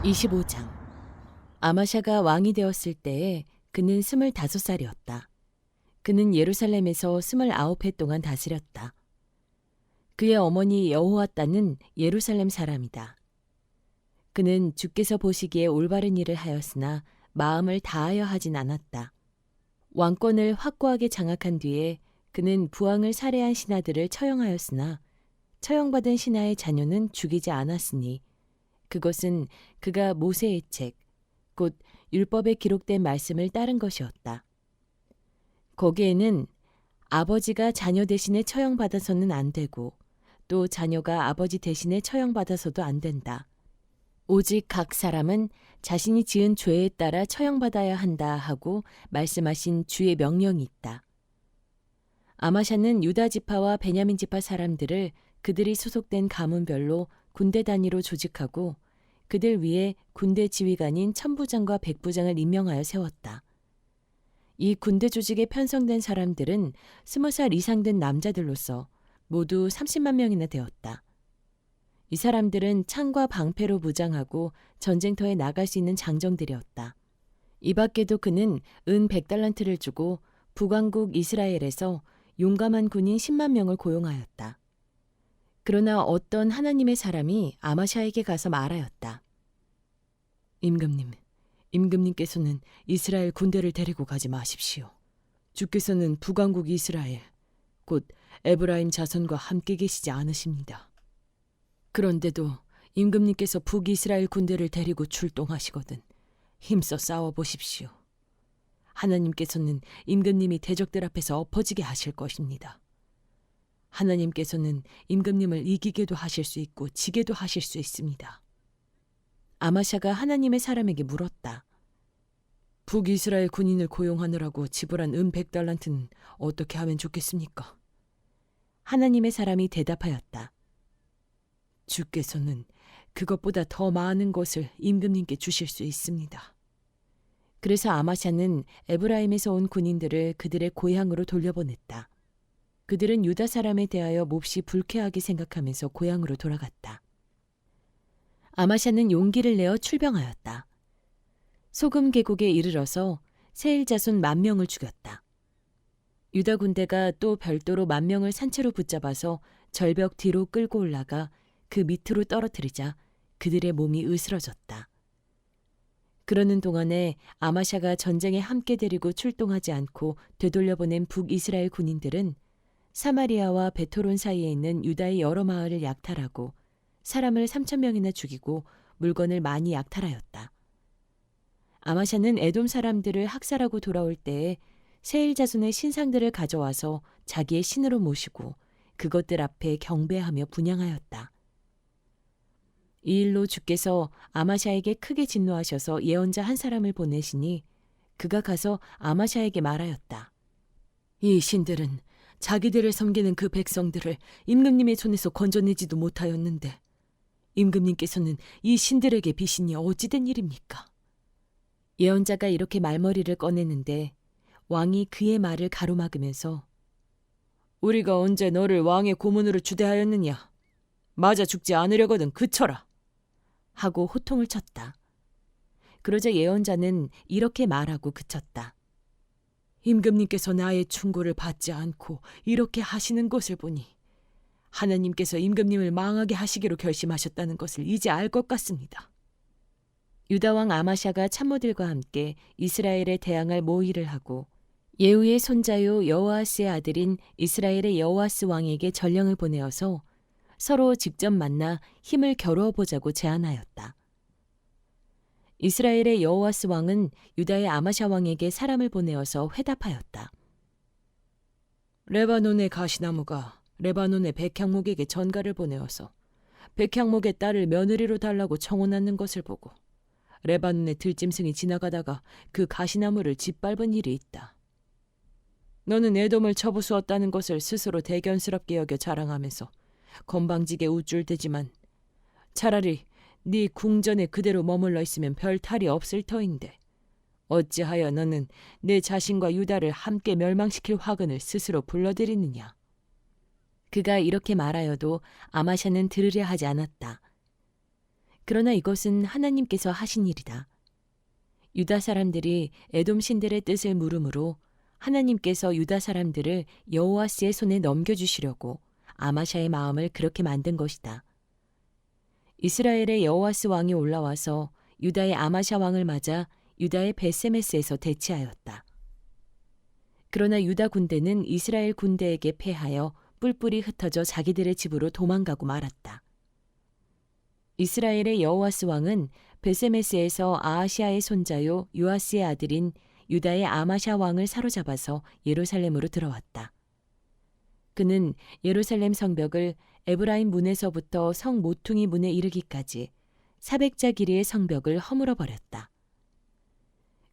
25장. 아마샤가 왕이 되었을 때에 그는 25살이었다. 그는 예루살렘에서 29해 동안 다스렸다. 그의 어머니 여호와따는 예루살렘 사람이다. 그는 주께서 보시기에 올바른 일을 하였으나 마음을 다하여 하진 않았다. 왕권을 확고하게 장악한 뒤에 그는 부왕을 살해한 신하들을 처형하였으나 처형받은 신하의 자녀는 죽이지 않았으니 그것은 그가 모세의 책, 곧 율법에 기록된 말씀을 따른 것이었다. 거기에는 아버지가 자녀 대신에 처형받아서는 안 되고 또 자녀가 아버지 대신에 처형받아서도 안 된다. 오직 각 사람은 자신이 지은 죄에 따라 처형받아야 한다 하고 말씀하신 주의 명령이 있다. 아마샤는 유다 지파와 베냐민 지파 사람들을 그들이 소속된 가문별로 군대 단위로 조직하고 그들 위에 군대 지휘관인 천부장과 백부장을 임명하여 세웠다. 이 군대 조직에 편성된 사람들은 20살 이상 된 남자들로서 모두 30만 명이나 되었다. 이 사람들은 창과 방패로 무장하고 전쟁터에 나갈 수 있는 장정들이었다. 이 밖에도 그는 은 100달란트를 주고 북왕국 이스라엘에서 용감한 군인 10만 명을 고용하였다. 그러나 어떤 하나님의 사람이 아마샤에게 가서 말하였다. 임금님께서는 이스라엘 군대를 데리고 가지 마십시오. 주께서는 북왕국 이스라엘, 곧 에브라임 자손과 함께 계시지 않으십니다. 그런데도 임금님께서 북이스라엘 군대를 데리고 출동하시거든 힘써 싸워보십시오. 하나님께서는 임금님이 대적들 앞에서 엎어지게 하실 것입니다. 하나님께서는 임금님을 이기게도 하실 수 있고 지게도 하실 수 있습니다. 아마샤가 하나님의 사람에게 물었다. 북이스라엘 군인을 고용하느라고 지불한 은 100달란트는 어떻게 하면 좋겠습니까? 하나님의 사람이 대답하였다. 주께서는 그것보다 더 많은 것을 임금님께 주실 수 있습니다. 그래서 아마샤는 에브라임에서 온 군인들을 그들의 고향으로 돌려보냈다. 그들은 유다 사람에 대하여 몹시 불쾌하게 생각하면서 고향으로 돌아갔다. 아마샤는 용기를 내어 출병하였다. 소금 계곡에 이르러서 세일 자손 10,000명을 죽였다. 유다 군대가 또 별도로 10,000명을 산채로 붙잡아서 절벽 뒤로 끌고 올라가 그 밑으로 떨어뜨리자 그들의 몸이 으스러졌다. 그러는 동안에 아마샤가 전쟁에 함께 데리고 출동하지 않고 되돌려보낸 북이스라엘 군인들은 사마리아와 베토론 사이에 있는 유다의 여러 마을을 약탈하고 사람을 3,000명이나 죽이고 물건을 많이 약탈하였다. 아마샤는 에돔 사람들을 학살하고 돌아올 때에 세일 자손의 신상들을 가져와서 자기의 신으로 모시고 그것들 앞에 경배하며 분향하였다. 이 일로 주께서 아마샤에게 크게 진노하셔서 예언자 한 사람을 보내시니 그가 가서 아마샤에게 말하였다. 이 신들은 자기들을 섬기는 그 백성들을 임금님의 손에서 건져내지도 못하였는데 임금님께서는 이 신들에게 비신이 어찌된 일입니까? 예언자가 이렇게 말머리를 꺼내는데 왕이 그의 말을 가로막으면서 우리가 언제 너를 왕의 고문으로 주대하였느냐? 맞아 죽지 않으려거든 그쳐라! 하고 호통을 쳤다. 그러자 예언자는 이렇게 말하고 그쳤다. 임금님께서 나의 충고를 받지 않고 이렇게 하시는 것을 보니 하나님께서 임금님을 망하게 하시기로 결심하셨다는 것을 이제 알 것 같습니다. 유다왕 아마샤가 참모들과 함께 이스라엘에 대항할 모의를 하고 예후의 손자요 여호아스의 아들인 이스라엘의 여호아스 왕에게 전령을 보내어서 서로 직접 만나 힘을 겨루어 보자고 제안하였다. 이스라엘의 여호아스 왕은 유다의 아마샤 왕에게 사람을 보내어서 회답하였다. 레바논의 가시나무가 레바논의 백향목에게 전가를 보내어서 백향목의 딸을 며느리로 달라고 청혼하는 것을 보고 레바논의 들짐승이 지나가다가 그 가시나무를 짓밟은 일이 있다. 너는 에돔을 쳐부수었다는 것을 스스로 대견스럽게 여겨 자랑하면서 건방지게 우쭐대지만 차라리 네 궁전에 그대로 머물러 있으면 별 탈이 없을 터인데 어찌하여 너는 내 자신과 유다를 함께 멸망시킬 화근을 스스로 불러들이느냐. 그가 이렇게 말하여도 아마샤는 들으려 하지 않았다. 그러나 이것은 하나님께서 하신 일이다. 유다 사람들이 에돔 신들의 뜻을 물음으로 하나님께서 유다 사람들을 여호와스의 손에 넘겨주시려고 아마샤의 마음을 그렇게 만든 것이다. 이스라엘의 여호와스 왕이 올라와서 유다의 아마샤 왕을 맞아 유다의 베세메스에서 대치하였다. 그러나 유다 군대는 이스라엘 군대에게 패하여 뿔뿔이 흩어져 자기들의 집으로 도망가고 말았다. 이스라엘의 여호와스 왕은 베세메스에서 아하시아의 손자요 요아스의 아들인 유다의 아마샤 왕을 사로잡아서 예루살렘으로 들어왔다. 그는 예루살렘 성벽을 에브라임 문에서부터 성 모퉁이 문에 이르기까지 400자 길이의 성벽을 허물어 버렸다.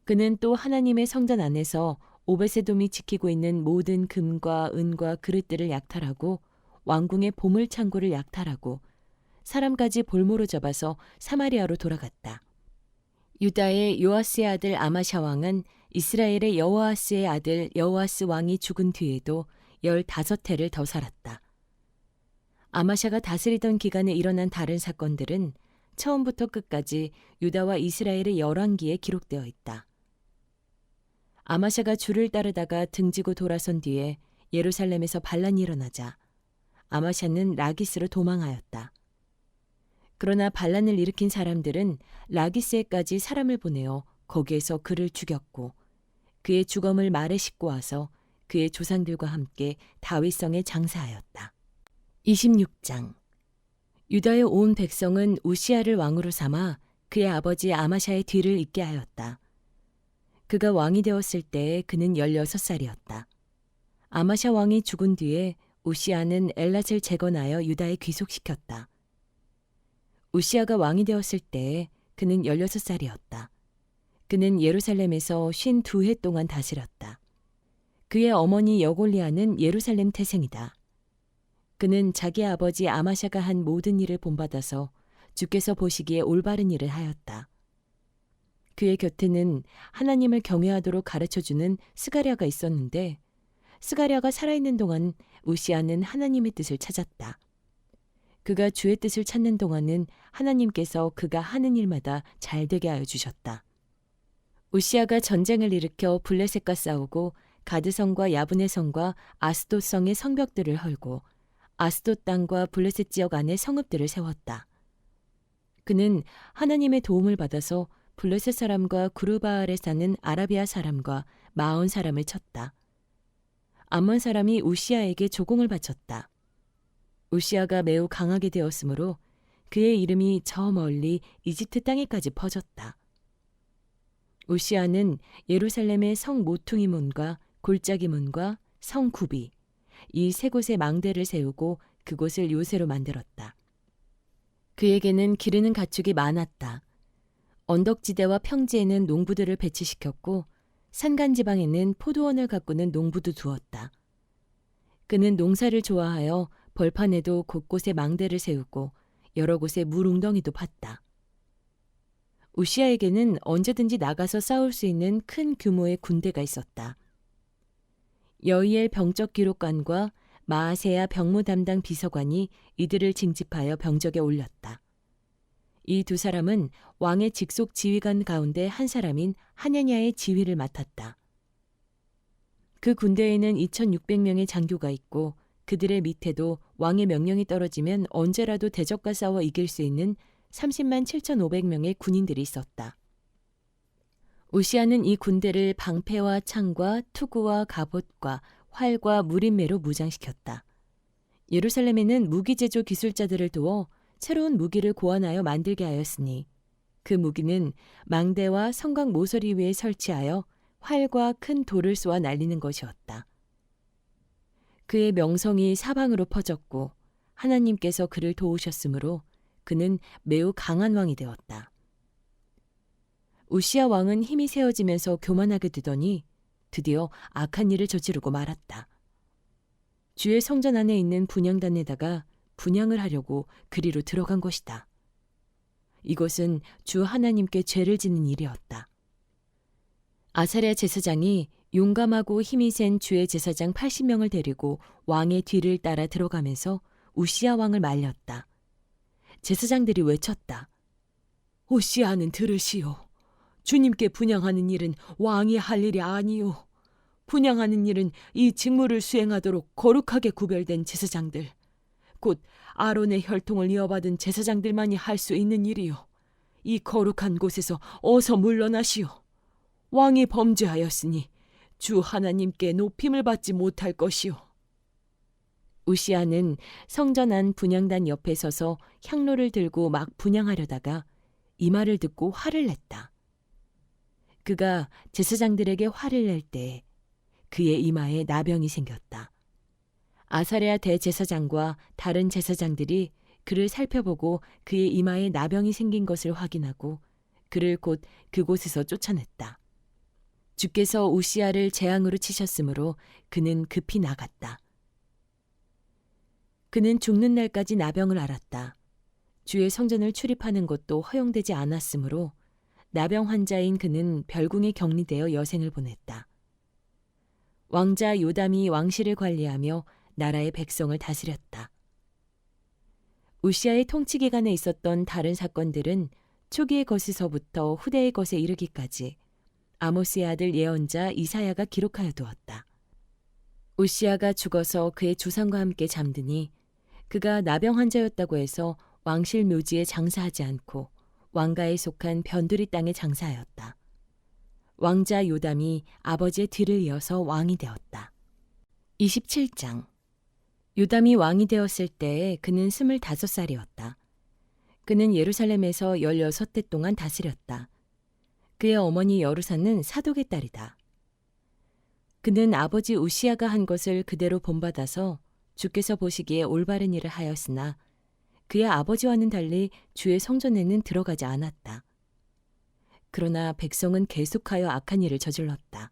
그는 또 하나님의 성전 안에서 오베세돔이 지키고 있는 모든 금과 은과 그릇들을 약탈하고 왕궁의 보물 창고를 약탈하고 사람까지 볼모로 잡아서 사마리아로 돌아갔다. 유다의 요아스의 아들 아마샤 왕은 이스라엘의 여호아스의 아들 여호아스 왕이 죽은 뒤에도 15해를 더 살았다. 아마샤가 다스리던 기간에 일어난 다른 사건들은 처음부터 끝까지 유다와 이스라엘의 열왕기에 기록되어 있다. 아마샤가 주를 따르다가 등지고 돌아선 뒤에 예루살렘에서 반란이 일어나자 아마샤는 라기스로 도망하였다. 그러나 반란을 일으킨 사람들은 라기스에까지 사람을 보내어 거기에서 그를 죽였고 그의 주검을 말에 싣고 와서 그의 조상들과 함께 다윗성에 장사하였다. 26장. 유다의 온 백성은 우시아를 왕으로 삼아 그의 아버지 아마샤의 뒤를 잇게 하였다. 그가 왕이 되었을 때에 그는 16살이었다. 아마샤 왕이 죽은 뒤에 우시아는 엘랏을 재건하여 유다에 귀속시켰다. 우시아가 왕이 되었을 때에 그는 16살이었다. 그는 예루살렘에서 52해 동안 다스렸다. 그의 어머니 여골리아는 예루살렘 태생이다. 그는 자기 아버지 아마샤가 한 모든 일을 본받아서 주께서 보시기에 올바른 일을 하였다. 그의 곁에는 하나님을 경외하도록 가르쳐주는 스가랴가 있었는데 스가랴가 살아있는 동안 우시아는 하나님의 뜻을 찾았다. 그가 주의 뜻을 찾는 동안은 하나님께서 그가 하는 일마다 잘되게 하여 주셨다. 우시아가 전쟁을 일으켜 블레셋과 싸우고 가드성과 야브네 성과 아스돗 성의 성벽들을 헐고 아스돗 땅과 블레셋 지역 안에 성읍들을 세웠다. 그는 하나님의 도움을 받아서 블레셋 사람과 구르바알에 사는 아라비아 사람과 마온 사람을 쳤다. 암몬 사람이 우시아에게 조공을 바쳤다. 우시아가 매우 강하게 되었으므로 그의 이름이 저 멀리 이집트 땅에까지 퍼졌다. 우시아는 예루살렘의 성 모퉁이 문과 골짜기 문과 성 굽이 이 세 곳에 망대를 세우고 그곳을 요새로 만들었다. 그에게는 기르는 가축이 많았다. 언덕지대와 평지에는 농부들을 배치시켰고 산간지방에는 포도원을 가꾸는 농부도 두었다. 그는 농사를 좋아하여 벌판에도 곳곳에 망대를 세우고 여러 곳에 물웅덩이도 팠다. 우시아에게는 언제든지 나가서 싸울 수 있는 큰 규모의 군대가 있었다. 여이엘 병적 기록관과 마아세야 병무 담당 비서관이 이들을 징집하여 병적에 올렸다. 이 두 사람은 왕의 직속 지휘관 가운데 한 사람인 하냐냐의 지휘를 맡았다. 그 군대에는 2,600명의 장교가 있고 그들의 밑에도 왕의 명령이 떨어지면 언제라도 대적과 싸워 이길 수 있는 30만 7,500명의 군인들이 있었다. 우시아는 이 군대를 방패와 창과 투구와 갑옷과 활과 무림매로 무장시켰다. 예루살렘에는 무기 제조 기술자들을 두어 새로운 무기를 고안하여 만들게 하였으니 그 무기는 망대와 성곽 모서리 위에 설치하여 활과 큰 돌을 쏘아 날리는 것이었다. 그의 명성이 사방으로 퍼졌고 하나님께서 그를 도우셨으므로 그는 매우 강한 왕이 되었다. 우시아 왕은 힘이 세어지면서 교만하게 되더니 드디어 악한 일을 저지르고 말았다. 주의 성전 안에 있는 분향단에다가 분향을 하려고 그리로 들어간 것이다. 이것은 주 하나님께 죄를 짓는 일이었다. 아사랴 제사장이 용감하고 힘이 센 주의 제사장 80명을 데리고 왕의 뒤를 따라 들어가면서 우시아 왕을 말렸다. 제사장들이 외쳤다. 오시아는 들으시오. 주님께 분향하는 일은 왕이 할 일이 아니오. 분향하는 일은 이 직무를 수행하도록 거룩하게 구별된 제사장들, 곧 아론의 혈통을 이어받은 제사장들만이 할 수 있는 일이요. 이 거룩한 곳에서 어서 물러나시오. 왕이 범죄하였으니 주 하나님께 높임을 받지 못할 것이오. 우시아는 성전 안 분향단 옆에 서서 향로를 들고 막 분향하려다가 이 말을 듣고 화를 냈다. 그가 제사장들에게 화를 낼 때 그의 이마에 나병이 생겼다. 아사랴 대제사장과 다른 제사장들이 그를 살펴보고 그의 이마에 나병이 생긴 것을 확인하고 그를 곧 그곳에서 쫓아냈다. 주께서 우시아를 재앙으로 치셨으므로 그는 급히 나갔다. 그는 죽는 날까지 나병을 앓았다. 주의 성전을 출입하는 것도 허용되지 않았으므로 나병 환자인 그는 별궁에 격리되어 여생을 보냈다. 왕자 요담이 왕실을 관리하며 나라의 백성을 다스렸다. 우시아의 통치 기간에 있었던 다른 사건들은 초기의 것에서부터 후대의 것에 이르기까지 아모스의 아들 예언자 이사야가 기록하여 두었다. 우시아가 죽어서 그의 조상과 함께 잠드니 그가 나병 환자였다고 해서 왕실 묘지에 장사하지 않고 왕가에 속한 변두리 땅에 장사하였다. 왕자 요담이 아버지의 뒤를 이어서 왕이 되었다. 27장. 요담이 왕이 되었을 때에 그는 25살이었다. 그는 예루살렘에서 16해 동안 다스렸다. 그의 어머니 여루사는 사독의 딸이다. 그는 아버지 우시아가 한 것을 그대로 본받아서 주께서 보시기에 올바른 일을 하였으나 그의 아버지와는 달리 주의 성전에는 들어가지 않았다. 그러나 백성은 계속하여 악한 일을 저질렀다.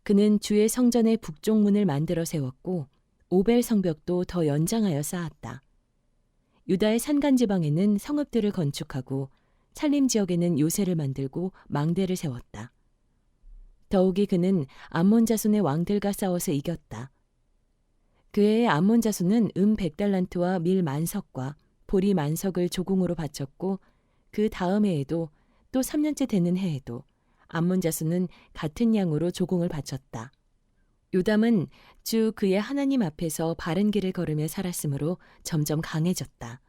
그는 주의 성전의 북쪽문을 만들어 세웠고 오벨 성벽도 더 연장하여 쌓았다. 유다의 산간 지방에는 성읍들을 건축하고 찰림 지역에는 요새를 만들고 망대를 세웠다. 더욱이 그는 암몬 자손의 왕들과 싸워서 이겼다. 그의 암몬 자손은 100달란트와 밀 만석과 보리 만석을 조공으로 바쳤고 그 다음 해에도 또 3년째 되는 해에도 암몬 자손은 같은 양으로 조공을 바쳤다. 요담은 주 그의 하나님 앞에서 바른 길을 걸으며 살았으므로 점점 강해졌다.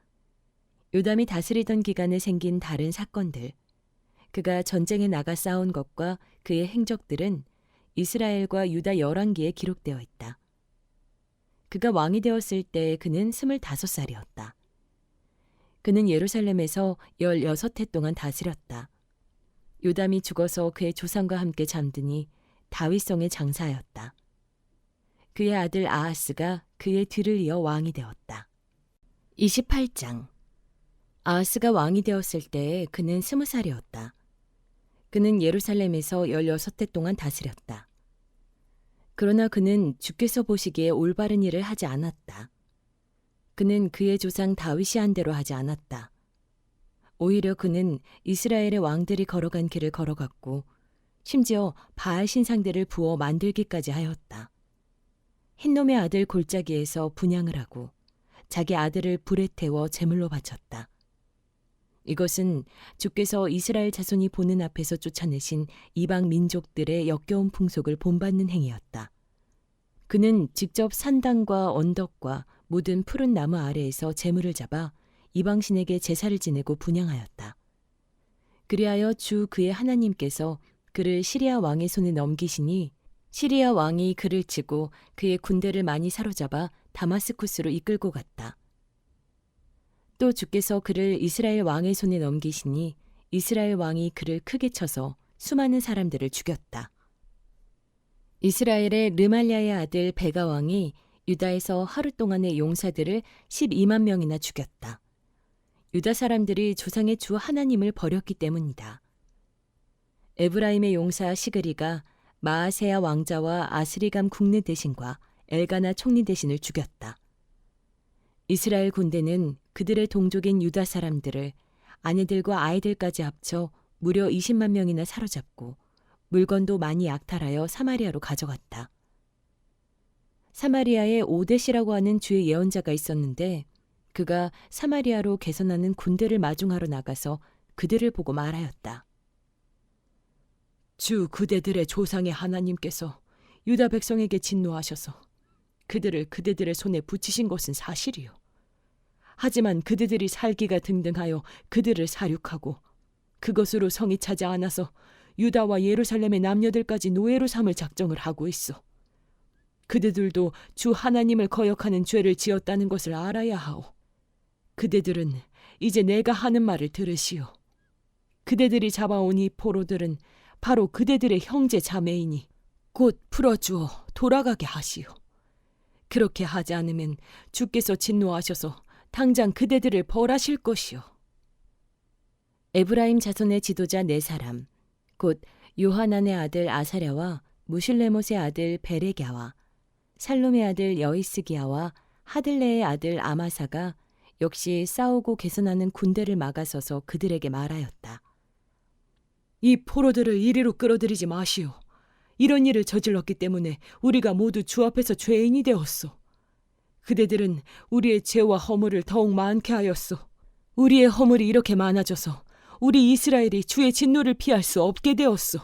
요담이 다스리던 기간에 생긴 다른 사건들, 그가 전쟁에 나가 싸운 것과 그의 행적들은 이스라엘과 유다 열왕기에 기록되어 있다. 그가 왕이 되었을 때 그는 25살이었다. 그는 예루살렘에서 16해 동안 다스렸다. 요담이 죽어서 그의 조상과 함께 잠드니 다윗성에 장사하였다. 그의 아들 아하스가 그의 뒤를 이어 왕이 되었다. 28장. 아하스가 왕이 되었을 때에 그는 20살이었다. 그는 예루살렘에서 16해 동안 다스렸다. 그러나 그는 주께서 보시기에 올바른 일을 하지 않았다. 그는 그의 조상 다윗이 한 대로 하지 않았다. 오히려 그는 이스라엘의 왕들이 걸어간 길을 걸어갔고 심지어 바알 신상들을 부어 만들기까지 하였다. 흰놈의 아들 골짜기에서 분향을 하고 자기 아들을 불에 태워 제물로 바쳤다. 이것은 주께서 이스라엘 자손이 보는 앞에서 쫓아내신 이방 민족들의 역겨운 풍속을 본받는 행위였다. 그는 직접 산당과 언덕과 모든 푸른 나무 아래에서 제물을 잡아 이방신에게 제사를 지내고 분향하였다. 그리하여 주 그의 하나님께서 그를 시리아 왕의 손에 넘기시니 시리아 왕이 그를 치고 그의 군대를 많이 사로잡아 다마스쿠스로 이끌고 갔다. 또 주께서 그를 이스라엘 왕의 손에 넘기시니 이스라엘 왕이 그를 크게 쳐서 수많은 사람들을 죽였다. 이스라엘의 르말랴의 아들 베가 왕이 유다에서 하루 동안의 용사들을 12만 명이나 죽였다. 유다 사람들이 조상의 주 하나님을 버렸기 때문이다. 에브라임의 용사 시그리가 마아세야 왕자와 아스리감 국내 대신과 엘가나 총리 대신을 죽였다. 이스라엘 군대는 그들의 동족인 유다 사람들을 아내들과 아이들까지 합쳐 무려 20만 명이나 사로잡고 물건도 많이 약탈하여 사마리아로 가져갔다. 사마리아에 오뎃이라고 하는 주의 예언자가 있었는데 그가 사마리아로 개선하는 군대를 마중하러 나가서 그들을 보고 말하였다. 주 그대들의 조상의 하나님께서 유다 백성에게 진노하셔서 그들을 그대들의 손에 붙이신 것은 사실이요. 하지만 그대들이 살기가 등등하여 그들을 사륙하고 그것으로 성이 차지 않아서 유다와 예루살렘의 남녀들까지 노예로 삼을 작정을 하고 있어. 그대들도 주 하나님을 거역하는 죄를 지었다는 것을 알아야 하오. 그대들은 이제 내가 하는 말을 들으시오. 그대들이 잡아온 이 포로들은 바로 그대들의 형제 자매이니 곧 풀어주어 돌아가게 하시오. 그렇게 하지 않으면 주께서 진노하셔서 당장 그대들을 벌하실 것이오. 에브라임 자손의 지도자 네 사람, 곧 요하난의 아들 아사랴와 무실레못의 아들 베레갸와 살룸의 아들 여이스기야와 하들레의 아들 아마사가 역시 싸우고 개선하는 군대를 막아서서 그들에게 말하였다. 이 포로들을 이리로 끌어들이지 마시오. 이런 일을 저질렀기 때문에 우리가 모두 주 앞에서 죄인이 되었소. 그대들은 우리의 죄와 허물을 더욱 많게 하였소. 우리의 허물이 이렇게 많아져서 우리 이스라엘이 주의 진노를 피할 수 없게 되었소.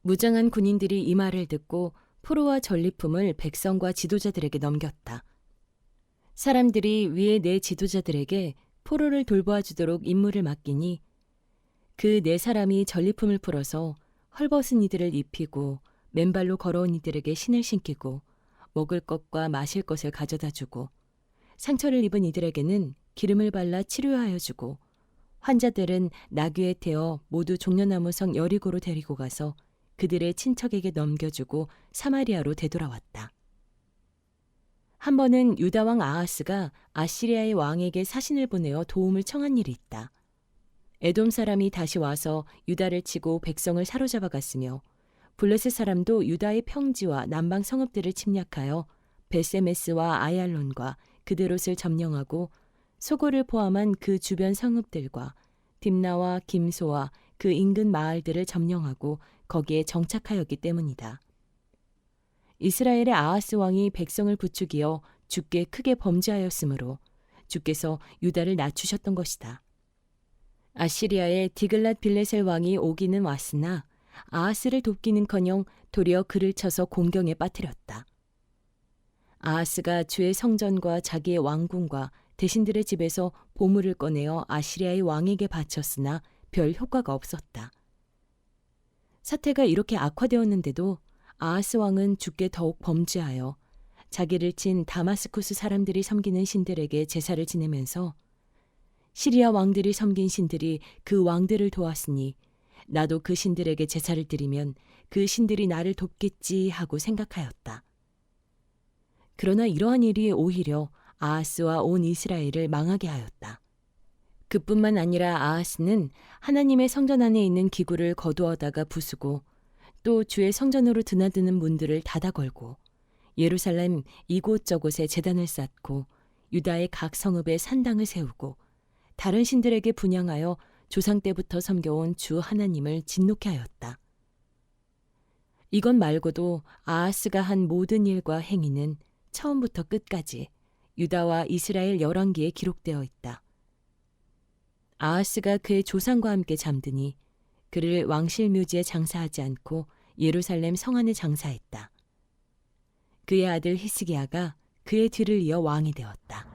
무장한 군인들이 이 말을 듣고 포로와 전리품을 백성과 지도자들에게 넘겼다. 사람들이 위에 네 지도자들에게 포로를 돌보아주도록 임무를 맡기니 그 네 사람이 전리품을 풀어서 헐벗은 이들을 입히고 맨발로 걸어온 이들에게 신을 신기고 먹을 것과 마실 것을 가져다 주고 상처를 입은 이들에게는 기름을 발라 치료하여 주고 환자들은 나귀에 태워 모두 종려나무 성 여리고로 데리고 가서 그들의 친척에게 넘겨주고 사마리아로 되돌아왔다. 한 번은 유다 왕 아하스가 아시리아의 왕에게 사신을 보내어 도움을 청한 일이 있다. 에돔 사람이 다시 와서 유다를 치고 백성을 사로잡아 갔으며 블레셋 사람도 유다의 평지와 남방 성읍들을 침략하여 베세메스와 아얄론과 그드롯을 점령하고 소고를 포함한 그 주변 성읍들과 딥나와 김소와 그 인근 마을들을 점령하고 거기에 정착하였기 때문이다. 이스라엘의 아하스 왕이 백성을 부추기어 주께 크게 범죄하였으므로 주께서 유다를 낮추셨던 것이다. 아시리아의 디글랏 빌레셀 왕이 오기는 왔으나 아하스를 돕기는커녕 도리어 그를 쳐서 공경에 빠뜨렸다. 아하스가 주의 성전과 자기의 왕궁과 대신들의 집에서 보물을 꺼내어 아시리아의 왕에게 바쳤으나 별 효과가 없었다. 사태가 이렇게 악화되었는데도 아하스 왕은 주께 더욱 범죄하여 자기를 친 다마스쿠스 사람들이 섬기는 신들에게 제사를 지내면서 시리아 왕들이 섬긴 신들이 그 왕들을 도왔으니 나도 그 신들에게 제사를 드리면 그 신들이 나를 돕겠지 하고 생각하였다. 그러나 이러한 일이 오히려 아하스와 온 이스라엘을 망하게 하였다. 그뿐만 아니라 아하스는 하나님의 성전 안에 있는 기구를 거두어다가 부수고 또 주의 성전으로 드나드는 문들을 닫아 걸고 예루살렘 이곳저곳에 제단을 쌓고 유다의 각 성읍에 산당을 세우고 다른 신들에게 분향하여 조상 때부터 섬겨온 주 하나님을 진노케 하였다. 이것 말고도 아하스가 한 모든 일과 행위는 처음부터 끝까지 유다와 이스라엘 열왕기에 기록되어 있다. 아하스가 그의 조상과 함께 잠드니 그를 왕실 묘지에 장사하지 않고 예루살렘 성 안에 장사했다. 그의 아들 히스기야가 그의 뒤를 이어 왕이 되었다.